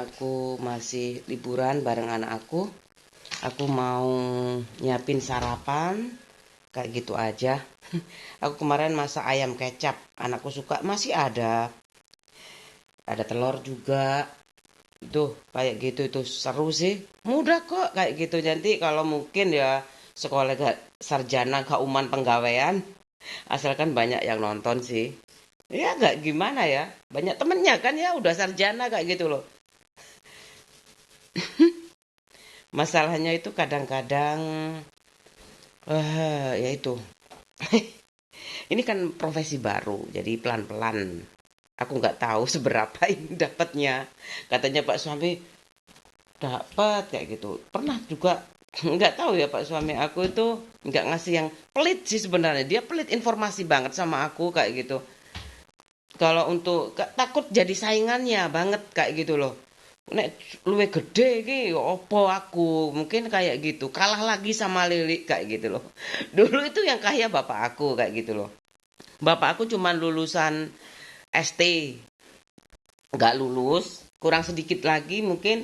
aku masih liburan bareng anak aku mau nyiapin sarapan, kayak gitu aja. Aku kemarin masak ayam kecap, anakku suka, masih ada telur juga. Tuh, kayak gitu itu seru sih. Mudah kok kayak gitu. Nanti kalau mungkin ya sekolah gak sarjana kauman penggawean, asalkan banyak yang nonton sih. Ya gak gimana ya. Banyak temennya kan ya udah sarjana kayak gitu loh. Masalahnya itu kadang-kadang ya itu. Ini kan profesi baru, jadi pelan-pelan. Aku nggak tahu seberapa ini dapatnya. Katanya Pak suami dapat kayak gitu. Pernah juga nggak tahu ya Pak suami aku itu nggak ngasih yang pelit sih sebenarnya. Dia pelit informasi banget sama aku kayak gitu. Kalau untuk takut jadi saingannya banget kayak gitu loh. Nek luwe gede iki opo aku mungkin kayak gitu kalah lagi sama Lili kayak gitu loh. Dulu itu yang kaya bapak aku kayak gitu loh. Bapak aku cuman lulusan ST, nggak lulus, kurang sedikit lagi mungkin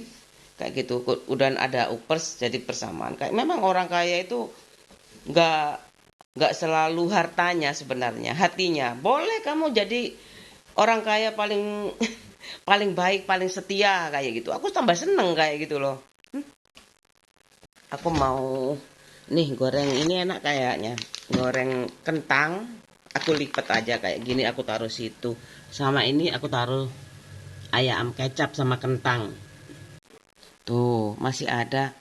kayak gitu. Udah ada upers jadi persamaan. Kayak memang orang kaya itu nggak nggak selalu hartanya sebenarnya, hatinya. Boleh kamu jadi orang kaya paling paling baik, paling setia kayak gitu. Aku tambah seneng kayak gitu loh. Aku mau nih goreng ini enak kayaknya. Goreng kentang, aku lipat aja kayak gini aku taruh situ. Sama ini aku taruh ayam kecap sama kentang. Tuh, masih ada.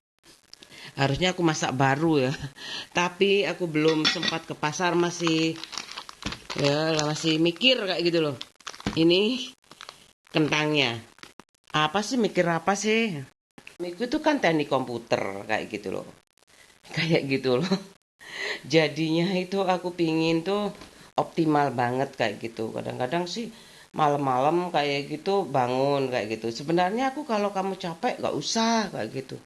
Harusnya aku masak baru ya. Tapi aku belum sempat ke pasar masih masih mikir kayak gitu loh. Ini kentangnya. Apa sih mikir apa sih? Mikir itu kan teknik komputer kayak gitu loh. Kayak gitu loh. Jadinya itu aku pingin tuh optimal banget kayak gitu. Kadang-kadang sih malam-malam kayak gitu bangun kayak gitu. Sebenarnya aku kalau kamu capek gak usah kayak gitu.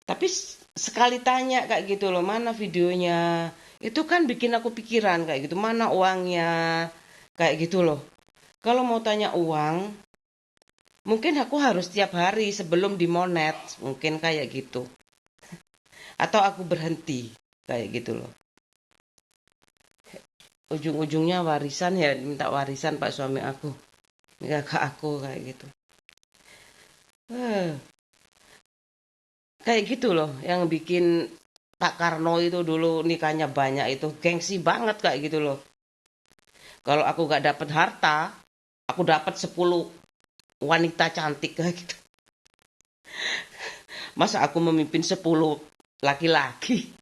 Tapi sekali tanya kayak gitu loh, mana videonya? Itu kan bikin aku pikiran kayak gitu, mana uangnya? Kayak gitu loh. Kalau mau tanya uang, mungkin aku harus tiap hari sebelum dimonet, mungkin kayak gitu. Atau aku berhenti kayak gitu loh. Ujung-ujungnya warisan ya, minta warisan Pak suami aku. Enggak ke aku kayak gitu. Eh, kayak gitu loh yang bikin Pak Karno itu dulu nikahnya banyak itu gengsi banget kayak gitu loh. Kalau aku gak dapet harta, aku dapat 10 wanita cantik kayak gitu. Masa aku memimpin 10 laki-laki?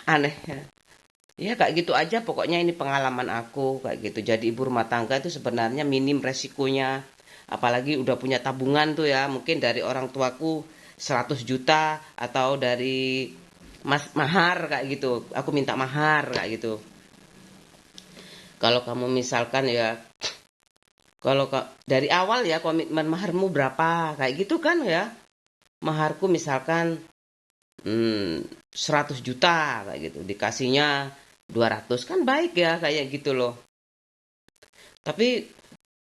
Aneh ya. Ya kayak gitu aja pokoknya ini pengalaman aku kayak gitu. Jadi ibu rumah tangga itu sebenarnya minim resikonya. Apalagi udah punya tabungan tuh ya, mungkin dari orang tuaku 100 juta atau dari mas mahar kayak gitu. Aku minta mahar kayak gitu. Kalau kamu misalkan ya kalau dari awal ya komitmen maharmu berapa kayak gitu kan ya. Maharku misalkan 100 juta kayak gitu. Dikasihnya 200 kan baik ya kayak gitu loh. Tapi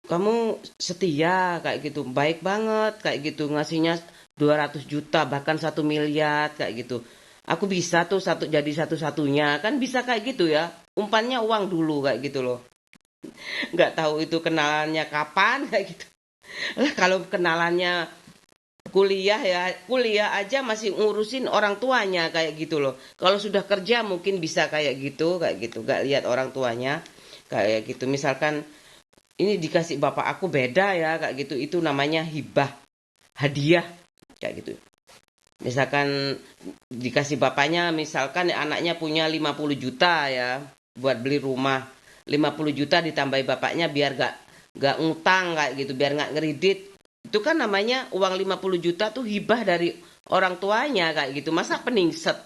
kamu setia kayak gitu. Baik banget kayak gitu ngasihnya 200 juta bahkan 1 miliar kayak gitu. Aku bisa tuh jadi satu-satunya kan bisa kayak gitu ya. Umpannya uang dulu kayak gitu loh. Nggak tahu itu kenalannya kapan kayak gitu. Lah kalau kenalannya kuliah ya, kuliah aja masih ngurusin orang tuanya kayak gitu loh. Kalau sudah kerja mungkin bisa kayak gitu, gak lihat orang tuanya kayak gitu. Misalkan ini dikasih bapak aku beda ya kayak gitu, itu namanya hibah, hadiah kayak gitu. Misalkan dikasih bapaknya, misalkan anaknya punya 50 juta ya buat beli rumah. 50 juta ditambahi bapaknya biar gak ngutang kayak gitu, biar gak ngeridit. Itu kan namanya uang 50 juta tuh hibah dari orang tuanya kayak gitu. Masa peningset?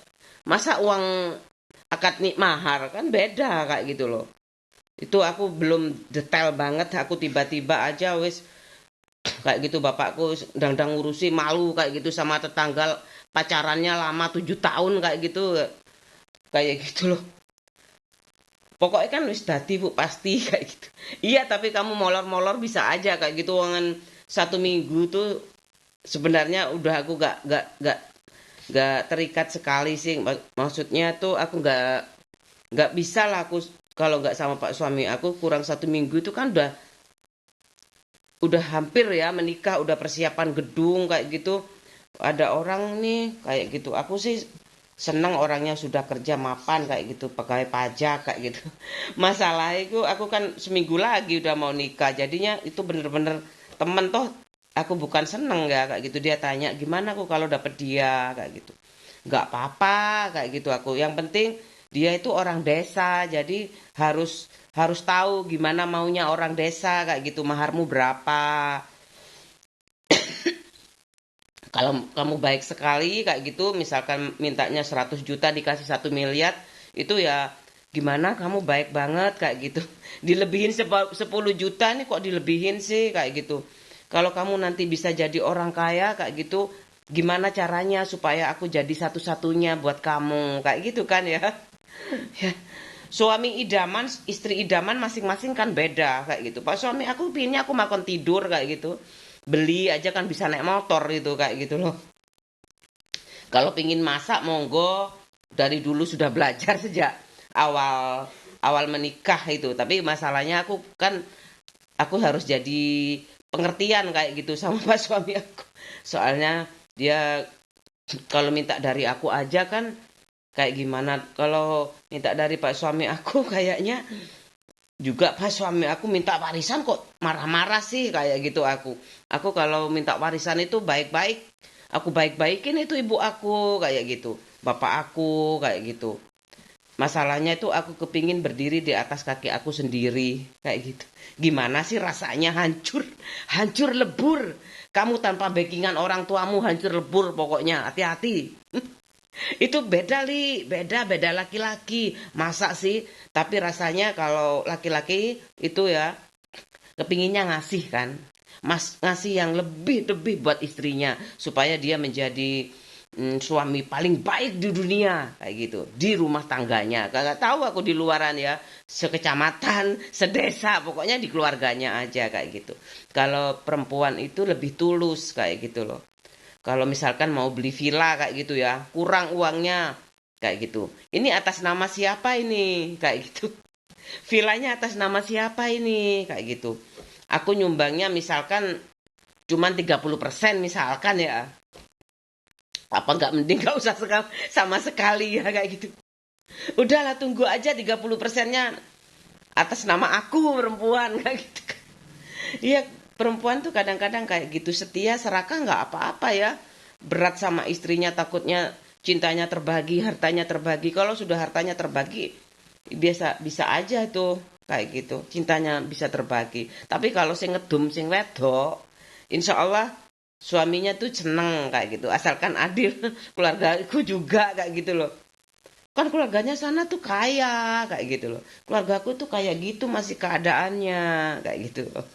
Masa uang akad mahar kan beda kayak gitu loh. Itu aku belum detail banget, aku tiba-tiba aja wis kayak gitu bapakku sedang ngurusi malu kayak gitu sama tetangga pacarannya lama 7 tahun kayak gitu loh. Pokoknya kan wis dadi Bu pasti kayak gitu. Iya tapi kamu molor-molor bisa aja kayak gitu uangan 1 minggu tuh sebenarnya udah aku nggak terikat sekali sih. Maksudnya tuh aku nggak bisa lah aku kalau nggak sama Pak suami aku kurang 1 minggu itu kan udah hampir ya menikah, udah persiapan gedung kayak gitu. Ada orang nih kayak gitu. Aku sih seneng orangnya sudah kerja mapan kayak gitu, pegawai pajak kayak gitu. Masalah itu aku kan seminggu lagi udah mau nikah, jadinya itu bener-bener temen toh. Aku bukan seneng ya kayak gitu, dia tanya gimana aku kalau dapet dia kayak gitu. Nggak apa-apa kayak gitu aku. Yang penting dia itu orang desa, jadi harus harus tahu gimana maunya orang desa kayak gitu. Maharmu berapa? Kalau kamu baik sekali kayak gitu, misalkan mintanya 100 juta dikasih 1 miliar, itu ya gimana kamu baik banget kayak gitu. Dilebihin 10 juta nih kok dilebihin sih kayak gitu. Kalau kamu nanti bisa jadi orang kaya kayak gitu, gimana caranya supaya aku jadi satu-satunya buat kamu kayak gitu kan ya. Ya, suami idaman, istri idaman masing-masing kan beda kayak gitu. Pak suami aku pinginnya aku makan tidur kayak gitu. Beli aja kan bisa naik motor gitu kayak gitu loh. Kalau pingin masak monggo, dari dulu sudah belajar sejak awal awal menikah itu. Tapi masalahnya aku harus jadi pengertian kayak gitu sama Pak suami aku. Soalnya dia kalau minta dari aku aja kan kayak gimana. Kalau minta dari Pak suami aku kayaknya juga Pak suami aku minta warisan kok marah-marah sih kayak gitu aku. Aku kalau minta warisan itu baik-baik. Aku baik-baikin itu ibu aku kayak gitu. Bapak aku kayak gitu. Masalahnya itu aku kepingin berdiri di atas kaki aku sendiri kayak gitu. Gimana sih rasanya hancur, hancur lebur. Kamu tanpa backingan orang tuamu hancur lebur pokoknya. Hati-hati. Itu beda li, beda laki-laki. Masa sih? Tapi rasanya kalau laki-laki itu ya kepinginnya ngasih kan. Mas ngasih yang lebih-lebih buat istrinya supaya dia menjadi suami paling baik di dunia kayak gitu di rumah tangganya. Kagak tahu aku di luaran ya, sekecamatan, sedesa, pokoknya di keluarganya aja kayak gitu. Kalau perempuan itu lebih tulus kayak gitu loh. Kalau misalkan mau beli villa kayak gitu ya, kurang uangnya kayak gitu. Ini atas nama siapa ini? Kayak gitu. Villanya atas nama siapa ini? Kayak gitu. Aku nyumbangnya misalkan cuman 30% misalkan ya. Apa nggak mending nggak usah sama sekali ya kayak gitu. Udahlah tunggu aja 30%-nya atas nama aku perempuan kayak gitu. Iya, perempuan tuh kadang-kadang kayak gitu setia serakah nggak apa-apa ya. Berat sama istrinya takutnya cintanya terbagi, hartanya terbagi. Kalau sudah hartanya terbagi, biasa bisa aja tuh kayak gitu. Cintanya bisa terbagi. Tapi kalau sing ngedum sing wedok, insya Allah suaminya tuh seneng kayak gitu. Asalkan adil, keluargaku juga kayak gitu loh. Kan keluarganya sana tuh kaya kayak gitu loh. Keluargaku tuh kayak gitu masih keadaannya kayak gitu loh.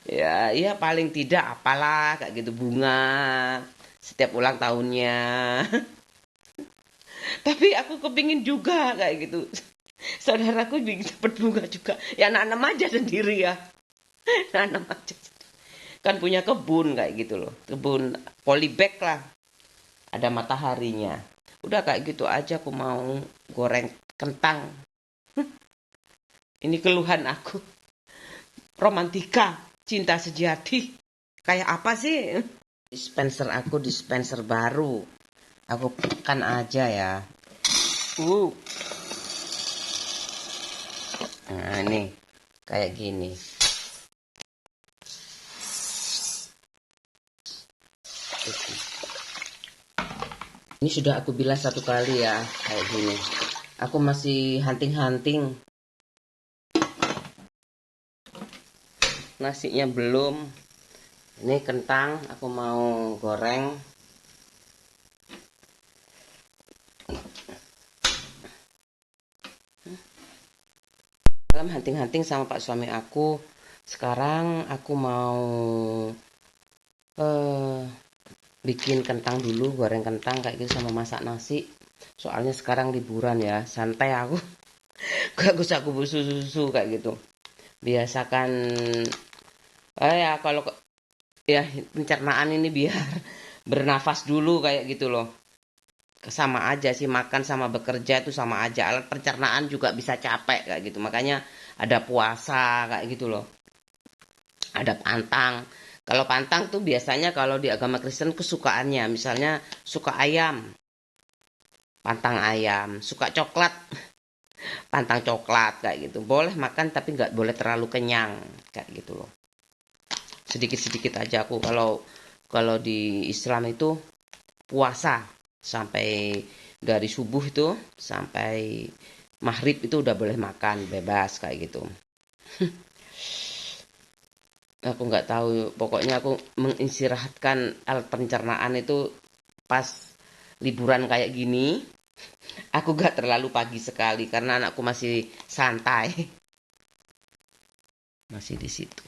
Ya, ya paling tidak apalah kayak gitu bunga setiap ulang tahunnya. Tapi aku kepingin juga kayak gitu. Saudaraku dapat bunga juga. Ya nanam aja sendiri ya. Nanam aja. Kan punya kebun kayak gitu loh. Kebun polybag lah. Ada mataharinya. Udah kayak gitu aja aku mau goreng kentang. Ini keluhan aku. Romantika, cinta sejati. Kayak apa sih? Dispenser aku dispenser baru. Aku tekan aja ya. Uh. Nah, ini kayak gini. Ini sudah aku bilas 1 kali ya, kayak gini. Aku masih hunting-hunting. Nasinya belum. Ini kentang aku mau goreng. Malam hunting-hunting sama Pak suami aku. Sekarang aku mau eh bikin kentang dulu, goreng kentang kayak gitu sama masak nasi. Soalnya sekarang liburan ya, santai aku. Gak usah kubur susu-susu kayak gitu. Biasakan ya kalau ya pencernaan ini biar bernafas dulu kayak gitu loh. Sama aja sih, makan sama bekerja itu sama aja. Alat pencernaan juga bisa capek kayak gitu. Makanya ada puasa kayak gitu loh. Ada pantang. Kalau pantang tuh biasanya kalau di agama Kristen kesukaannya, misalnya suka ayam, pantang ayam, suka coklat, pantang coklat kayak gitu. Boleh makan tapi nggak boleh terlalu kenyang kayak gitu loh. Sedikit-sedikit aja aku kalau kalau di Islam itu puasa sampai dari subuh itu sampai maghrib itu udah boleh makan bebas kayak gitu. Aku nggak tahu, pokoknya aku mengistirahatkan alat pencernaan itu pas liburan kayak gini. Aku gak terlalu pagi sekali karena anakku masih santai. Masih di situ.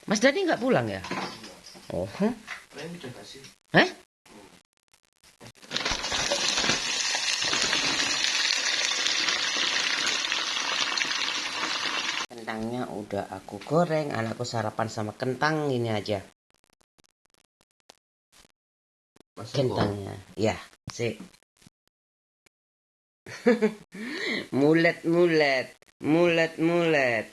Mas Dani nggak pulang ya? Oh, eh? Kentangnya udah aku goreng, anakku sarapan sama kentang ini aja. Kentangnya, ya, sih. Mulet, mulet, mulet, mulet.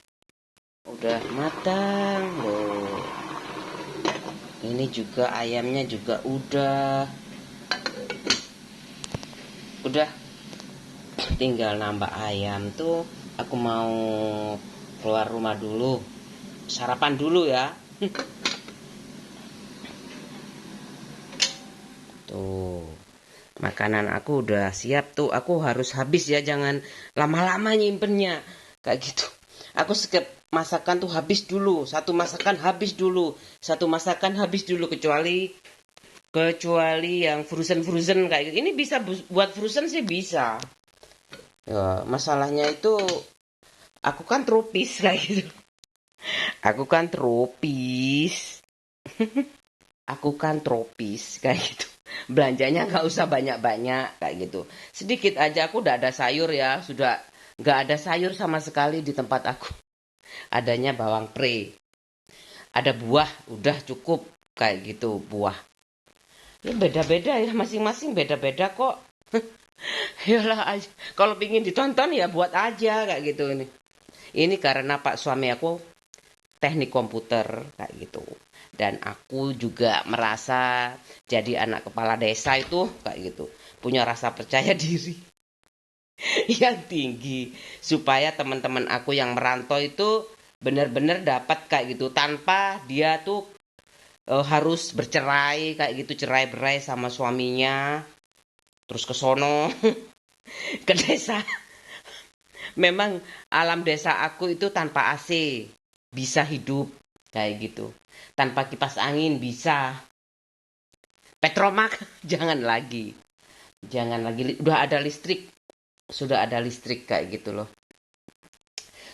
Udah matang loh. Ini juga ayamnya juga udah tinggal nambah ayam tuh. Aku mau keluar rumah dulu, sarapan dulu ya. Tuh, makanan aku udah siap tuh. Aku harus habis ya, jangan lama-lama nyimpennya kayak gitu. Aku skip masakan tuh habis dulu, satu masakan habis dulu, satu masakan habis dulu, kecuali yang frozen kayak gitu. Ini bisa buat frozen sih bisa ya, masalahnya itu aku kan tropis kayak gitu. Aku kan tropis. Aku kan tropis kayak gitu. Belanjanya nggak usah banyak-banyak kayak gitu. Sedikit aja aku udah ada sayur ya. Sudah nggak ada sayur sama sekali di tempat aku. Adanya bawang pre. Ada buah, udah cukup kayak gitu buah. Ya beda-beda ya, masing-masing beda-beda kok. Yalah aja. Kalau pingin ditonton ya buat aja kayak gitu ini. Ini karena Pak suami aku teknik komputer kayak gitu. Dan aku juga merasa jadi anak kepala desa itu kayak gitu. Punya rasa percaya diri yang tinggi. Supaya teman-teman aku yang merantau itu benar-benar dapat kayak gitu. Tanpa dia tuh harus bercerai kayak gitu. Cerai-berai sama suaminya. Terus ke sono, ke desa. Memang alam desa aku itu tanpa AC. Bisa hidup kayak gitu. Tanpa kipas angin bisa. Petromak jangan lagi. Jangan lagi, udah ada listrik. Sudah ada listrik kayak gitu loh.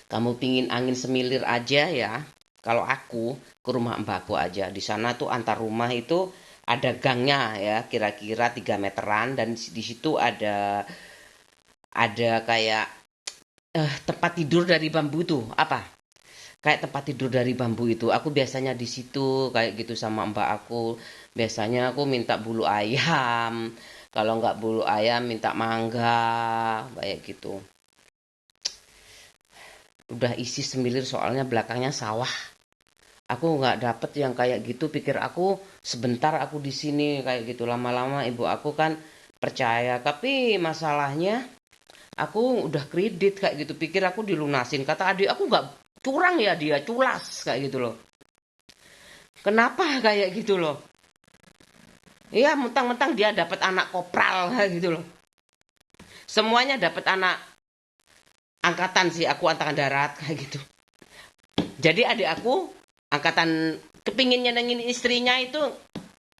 Kamu pingin angin semilir aja ya. Kalau aku ke rumah mbakku aja. Di sana tuh antar rumah itu ada gangnya ya, kira-kira 3 meteran, dan di situ ada kayak tempat tidur dari bambu tuh. Apa? Kayak tempat tidur dari bambu itu. Aku biasanya di situ kayak gitu sama mbak aku. Biasanya aku minta bulu ayam. Kalau nggak bulu ayam minta mangga kayak gitu. Udah isi semilir soalnya belakangnya sawah. Aku nggak dapet yang kayak gitu. Pikir aku sebentar aku di sini kayak gitu. Lama-lama ibu aku kan percaya. Tapi masalahnya aku udah kredit kayak gitu. Pikir aku dilunasin. Kata adik aku nggak curang ya, dia culas kayak gitu loh. Kenapa kayak gitu loh? Iya, mentang-mentang dia dapat anak kopral kayak gitu loh. Semuanya dapat anak angkatan sih, aku angkatan darat kayak gitu. Jadi adik aku angkatan kepingin nyenengin istrinya itu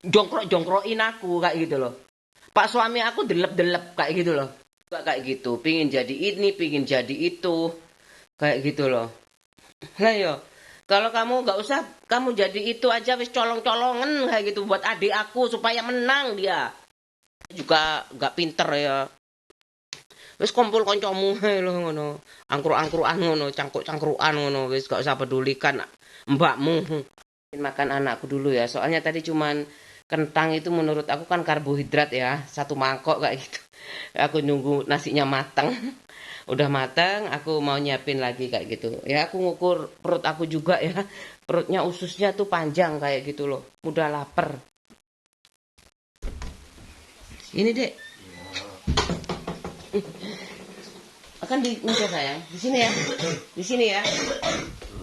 jongkrok-jongkrokin aku kayak gitu loh. Pak suami aku delep-delep kayak gitu loh. Kayak gitu, pingin jadi ini, pingin jadi itu, kayak gitu loh. Lah yo, kalau kamu nggak usah, kamu jadi itu aja wis colong-colongan kayak gitu buat adik aku supaya menang dia. Juga nggak pinter ya. Wis kumpul kancamu ae lho ngono. Angkruk-angkrukan ngono, cangkruk-cangkrukan ngono, wis gak usah pedulikan mbakmu. Makan anakku dulu ya. Soalnya tadi cuman kentang itu menurut aku kan karbohidrat ya. Satu mangkok kayak gitu. Aku nunggu nasinya matang. Udah matang, aku mau nyiapin lagi kayak gitu. Ya aku ngukur perut aku juga ya. Perutnya ususnya tuh panjang kayak gitu loh. Udah lapar. Ini dek. Akan di ini ya sayang. Di sini ya. Di sini ya.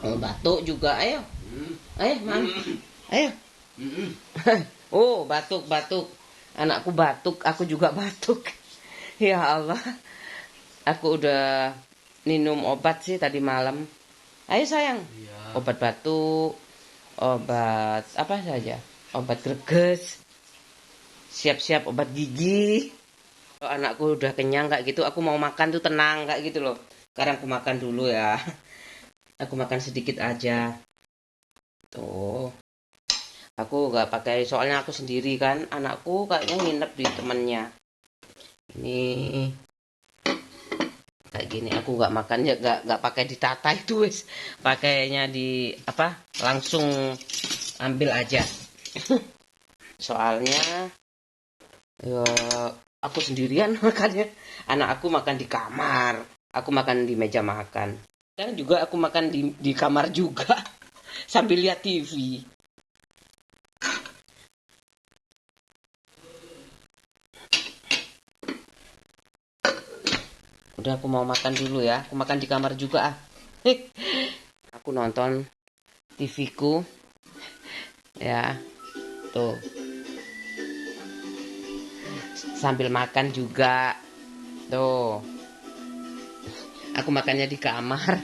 Oh, batuk juga. Ayo. Ayo, Mam. Ayo. Oh, batuk-batuk. Anakku batuk, aku juga batuk. Ya Allah. Aku udah minum obat sih tadi malam. Ayo sayang. Obat batuk, obat apa saja? Obat greges. Siap-siap obat gigi. Kalau anakku udah kenyang kayak gitu, aku mau makan tuh tenang kayak gitu loh. Sekarang aku makan dulu ya. Aku makan sedikit aja. Tuh. Aku nggak pakai, soalnya aku sendiri kan. Anakku kayaknya nginep di temennya. Ini kayak gini. Aku nggak makannya, nggak pakai ditata itu wes. Pakainya di apa? Langsung ambil aja. Soalnya ya, aku sendirian makannya. Anak aku makan di kamar. Aku makan di meja makan. Dan juga aku makan di kamar juga. Sambil lihat TV. Udah aku mau makan dulu ya. Aku makan di kamar juga ah. Aku nonton TV-ku. Ya. Tuh. Sambil makan juga. Tuh. Aku makannya di kamar.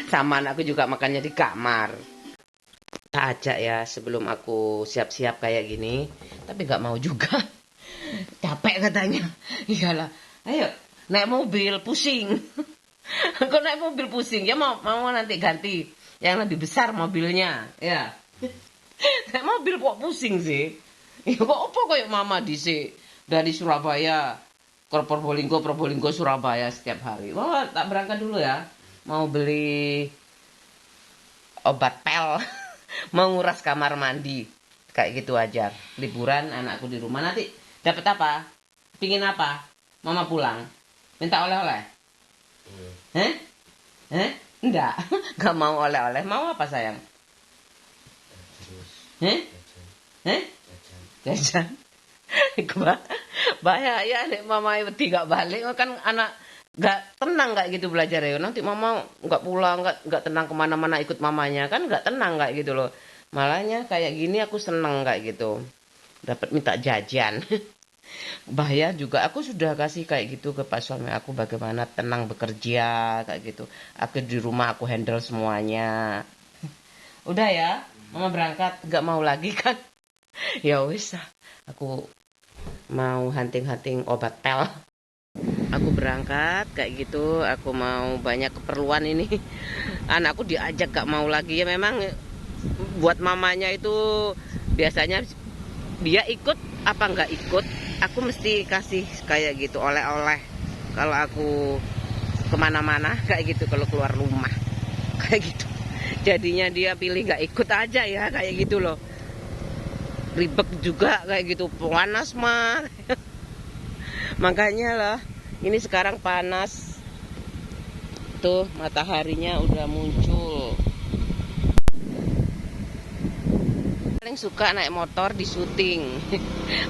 Sama anakku juga makannya di kamar. Tak ajak ya sebelum aku siap-siap kayak gini. Tapi gak mau juga. Capek katanya. Iyalah. Ayo. Naik mobil pusing. Kok naik mobil pusing? Ya mau nanti ganti yang lebih besar mobilnya. Ya. Naik mobil kok pusing sih? Ya kok apa kayak mama dhisik dari Surabaya ke Probolinggo Surabaya setiap hari. Wah, tak berangkat dulu ya. Mau beli obat pel. Mau nguras kamar mandi. Kayak gitu aja. Liburan anakku di rumah nanti dapat apa? Pingin apa? Mama pulang. Minta oleh-oleh? Heh? Heh? Enggak. Enggak mau oleh-oleh. Mau apa sayang? Heh? Heh? Jajan. Bahaya nek mama wedi gak balik kan anak gak tenang kayak gitu belajar ya. Nanti mama gak pulang, gak tenang kemana-mana ikut mamanya kan gak tenang kayak gitu loh. Malahnya kayak gini aku seneng kayak gitu. Dapat minta jajan. Bahaya juga aku sudah kasih kayak gitu ke pas suami aku bagaimana tenang bekerja kayak gitu. Aku di rumah aku handle semuanya. Udah ya, mama berangkat gak mau lagi kan. Ya wis, aku mau hunting-hunting obat pel. Aku berangkat kayak gitu, aku mau banyak keperluan ini. Anakku diajak gak mau lagi ya memang buat mamanya itu biasanya dia ikut apa nggak ikut, aku mesti kasih kayak gitu oleh-oleh kalau aku kemana-mana kayak gitu kalau keluar rumah kayak gitu. Jadinya dia pilih nggak ikut aja ya kayak gitu loh. Ribet juga kayak gitu, panas mah. Makanya lah ini sekarang panas tuh, mataharinya udah muncul. Paling suka naik motor di syuting.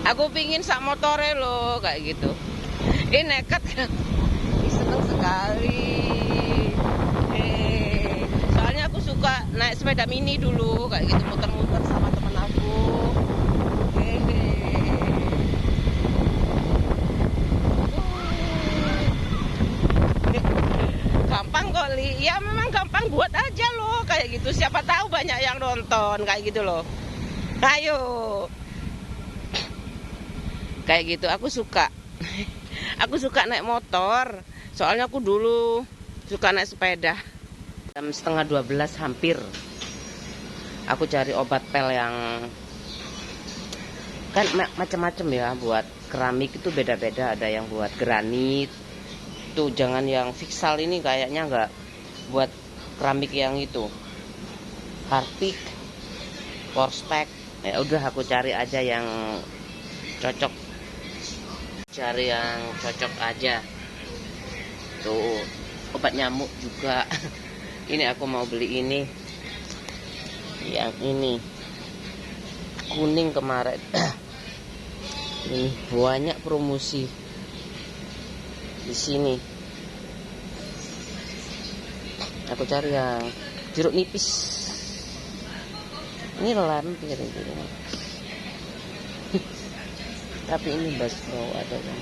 Aku pingin sak motore loh kayak gitu. Ini nekat kan. Seneng sekali. Soalnya aku suka naik sepeda mini dulu kayak gitu, muter-muter sama temen aku. Gampang kok Li. Ya memang gampang, buat aja loh kayak gitu. Siapa tahu banyak yang nonton kayak gitu loh. Ayo. Kayak gitu aku suka. Aku suka naik motor. Soalnya aku dulu suka naik sepeda. Jam setengah 12 hampir. Aku cari obat pel yang kan macam-macam ya, buat keramik itu beda-beda. Ada yang buat granit. Tuh jangan yang fiksal ini kayaknya enggak buat keramik yang itu. Harpik. Porspek. Ya udah aku cari aja yang cocok. Cari yang cocok aja. Tuh, obat nyamuk juga. Ini aku mau beli ini. Yang ini. Kuning kemarin. Ini banyak promosi di sini. Aku cari yang jeruk nipis. Ini lem piring-piring. Tapi ini basbau ada kan.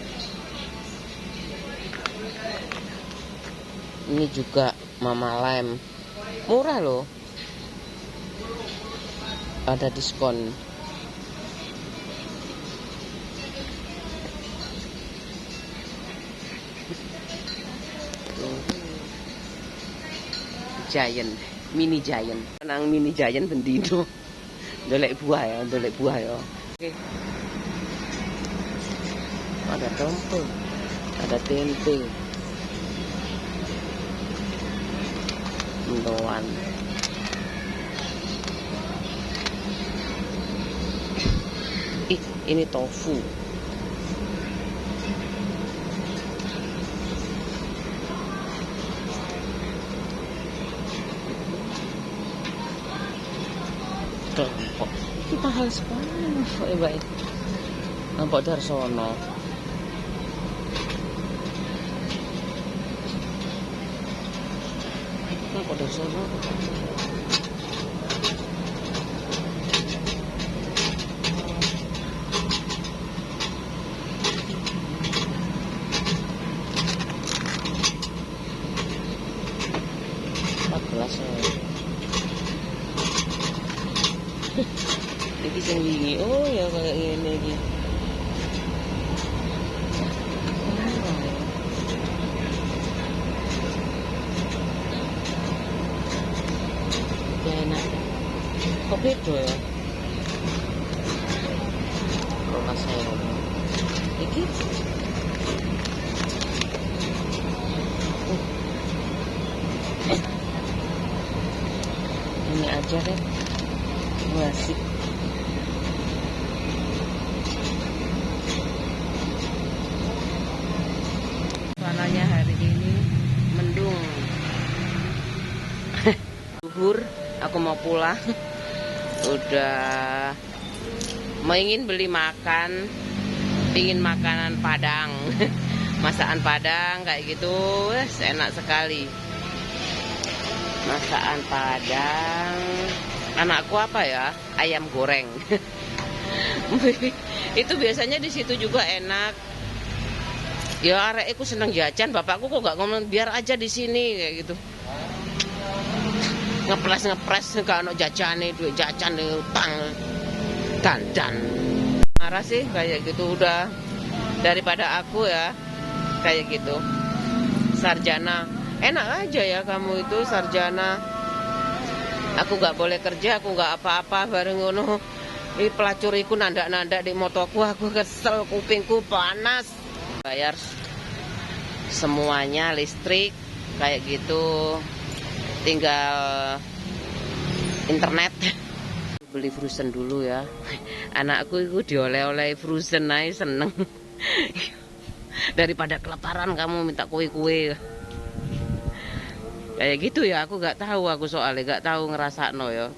Ini juga Mama Lem. Murah loh. Ada diskon. Giant, mini giant. Nang mini giant bendino. Dolek buah ya, dolek buah ya. Oke. Ada tempe, ada tempe. Mendoan. Ini tofu. Kok itu mahal sekali, baik. Nampak Darsono. Nampak Darsono. Ini sendiri. Oh ya kayak gini lagi. Enak. Kok beda ya? Kalau saya iki ini aja deh. Asik. Suasananya hari ini mendung. Zuhur, aku mau pulang. Udah ingin beli makan, pingin makanan Padang. Masakan Padang kayak gitu, enak sekali. Masakan Padang. Anakku apa ya? Ayam goreng. Itu biasanya di situ juga enak. Ya arekku seneng jajan, bapakku kok gak ngomong biar aja di sini kayak gitu. Ngepres gak ono jajane, duit jajan utang dandan. Marah sih kayak gitu udah daripada aku ya kayak gitu. Sarjana. Enak aja ya kamu itu sarjana. Aku gak boleh kerja, aku gak apa-apa bareng ngono. Ini pelacuriku nandak-nandak di motoku, aku kesel, kupingku panas. Bayar semuanya listrik kayak gitu. Tinggal internet. Beli frozen dulu ya. Anakku itu dioleh-oleh frozen aja seneng. Daripada kelaparan kamu minta kue-kue. Kayak gitu ya, aku gak tahu, aku soalnya gak tahu ngerasakno ya.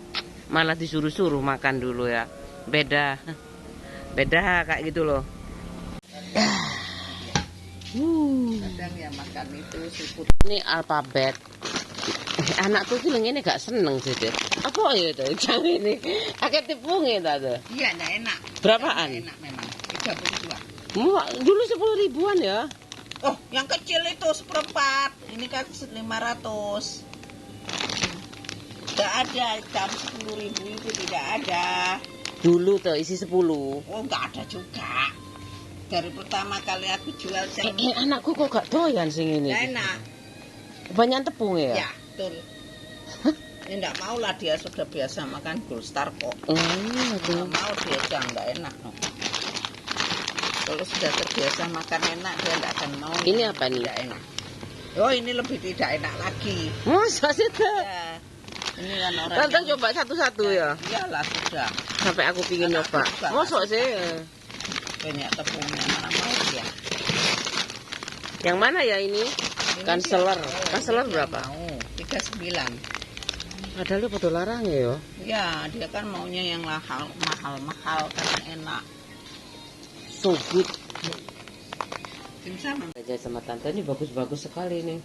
Malah disuruh-suruh makan dulu ya. Beda kayak gitu loh. Kadang ya makan itu siput. Ini alfabet. Anakku tuh ini gak seneng sih deh. Apa ya itu? Jangan ini. Akeh tipunge ta tuh. Iya, enggak enak. Berapaan? Enak memang. 32. Dulu 10 ribuan ya. Oh, yang kecil itu seperempat. Ini kan 500. Tidak ada, jam 10.000 itu tidak ada. Dulu tuh isi 10. Oh, enggak ada juga. Dari pertama kali aku jual jam. Anakku kok gak doyan sing ini. Enggak enak. Banyak tepung ya? Ya, betul. Ini enggak mau lah, dia sudah biasa makan Gold Star kok. Enggak mau dia jangan enggak enak. No. Kalau sudah terbiasa makan enak, dia enggak akan mau. Ini apa nih? Tidak enak. Oh, ini lebih tidak enak lagi. Masa sih? Ya. Ini kan orang Tante yang... coba satu-satu ya. Iyalah sudah. Sampai aku pingin Anakku nyoba. juga Mosok nggak sih. banyak tepungnya, mana mau ya. Yang mana ya ini? Ini Kanseler. dia- Kanseler ini dia berapa? Mau 39. Padahal lu pada larang ya. Ya, dia kan maunya yang mahal karena enak. So good. Dimsum. Aja sama tante ini bagus-bagus sekali nih.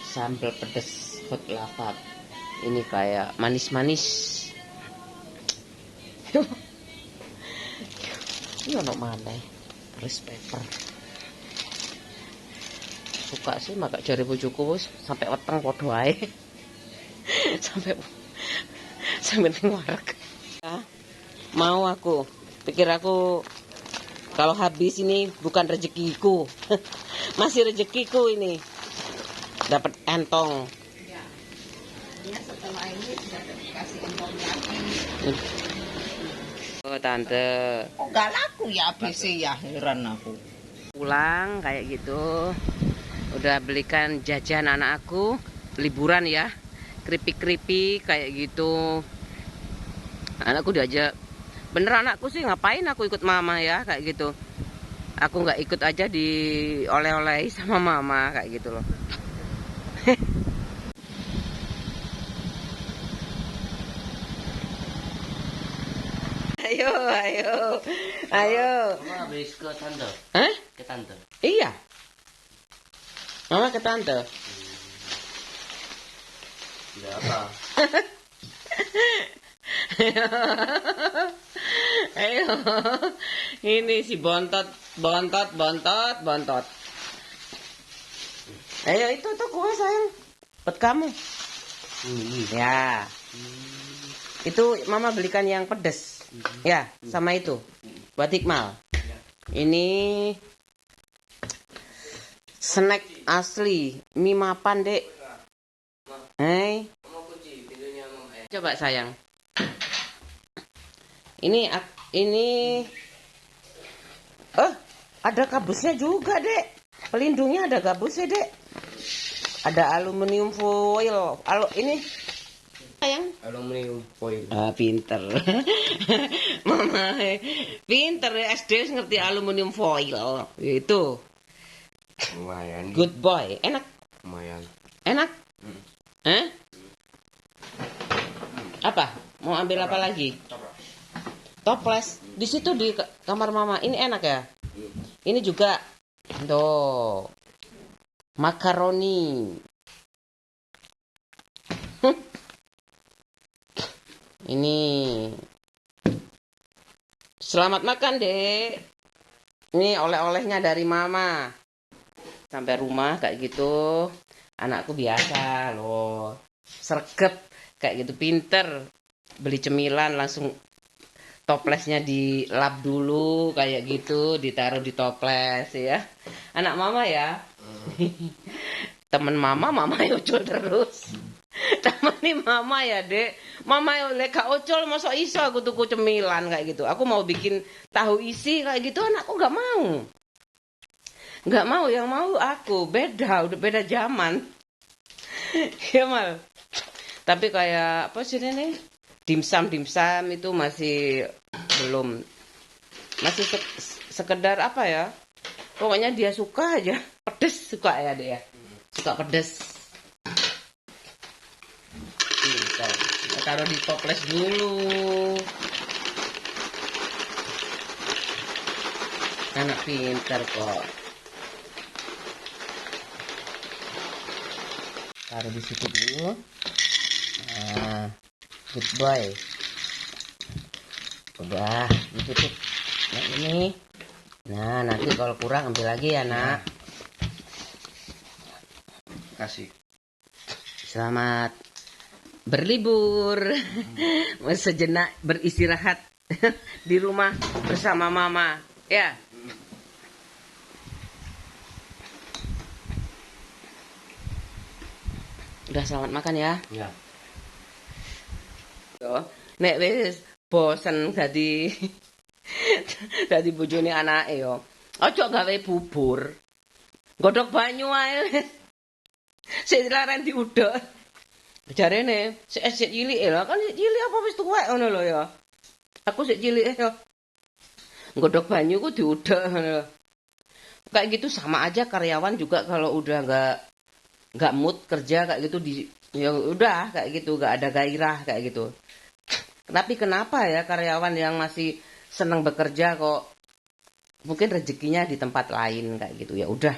Sambal pedas hot lava. Ini kayak manis-manis. Ini ono mana? Rice paper. Suka sih maka jari bojoku wis sampai weteng padha ae. sampai wareg. Mau aku. Pikir aku kalau habis ini bukan rezekiku. Masih rezekiku ini. Dapat entong. Ya. Ya, setelah ini sudah dikasih entong lagi. Oh, tante. Kok gak laku ya habis ya, heran aku. Pulang kayak gitu. Udah belikan jajan anak aku liburan ya. Keripik-keripik kayak gitu. Anakku diajak. Bener anakku sih ngapain aku ikut mama ya kayak gitu. Aku nggak ikut aja di oleh-oleh sama mama kayak gitu loh. Ayo, ayo, ayo. Mama habis ke tante. Hah? Ke tante. Iya. Mama ke tante. Ya apa? Ayo. Ini si bontot. Ayo itu tuh kue sayang. Buat kamu. Ya. Itu mama belikan yang pedes. Ya, sama itu. Buat Iqmal. Ini snack asli. Mie mapan, Dek. Hai. Coba sayang. Ini ada kabusnya juga, Dek. Pelindungnya ada kabusnya, Dek. Ada aluminium foil. Ini sayang. Aluminium foil. Ah, pinter. Mama, pinter SD wis ngerti aluminium foil. Itu. Lumayan. Good boy. Enak. Lumayan. Enak. Hah? Apa? Mau ambil apa lagi? Toples. Di situ di kamar mama. Ini enak ya? Ini juga. Tuh. Makaroni. Ini. Selamat makan, Dek. Ini oleh-olehnya dari mama. Sampai rumah kayak gitu. Anakku biasa loh. Sregep kayak gitu, pinter. Beli cemilan langsung toplesnya dilap dulu kayak gitu, ditaruh di toples ya. Anak mama ya. Temen mama ya ucul terus. Temani mama ya, Dek. Mama ya lek gak ucul mosok iso aku tuku cemilan kayak gitu. Aku mau bikin tahu isi kayak gitu, anakku gak mau. Gak mau, yang mau aku. Beda, udah beda zaman. Ya mal. Tapi kayak apa sih ini? Dimsum itu masih belum. Masih sekedar apa ya? Pokoknya dia suka aja. Pedes suka ya dia. Suka pedes. Kita taruh di toples dulu. Anak pintar kok. Taruh di situ dulu. Nah, good boy. Udah, ditutup. Nah ini. Nah, nanti kalau kurang ambil lagi ya, Nak. Kasih. Selamat berlibur. Sejenak beristirahat di rumah bersama mama. Ya. Udah selamat makan ya. Ya. Nek wis bosen dadi dadi bojone anake yo. Aja gawe bubur. Godhog banyu ae. Sik laren diudek. Jarene sik cilik lah kan sik cilik apa wis tuwek ngono lho ya. Aku sik cilik ya. Nggodhog banyu ku diudek ngono lho. Kayak gitu sama aja karyawan juga kalau udah nggak mood kerja kayak gitu ya udah kayak gitu nggak ada gairah kayak gitu. Tapi kenapa ya karyawan yang masih senang bekerja kok mungkin rezekinya di tempat lain kayak gitu ya udah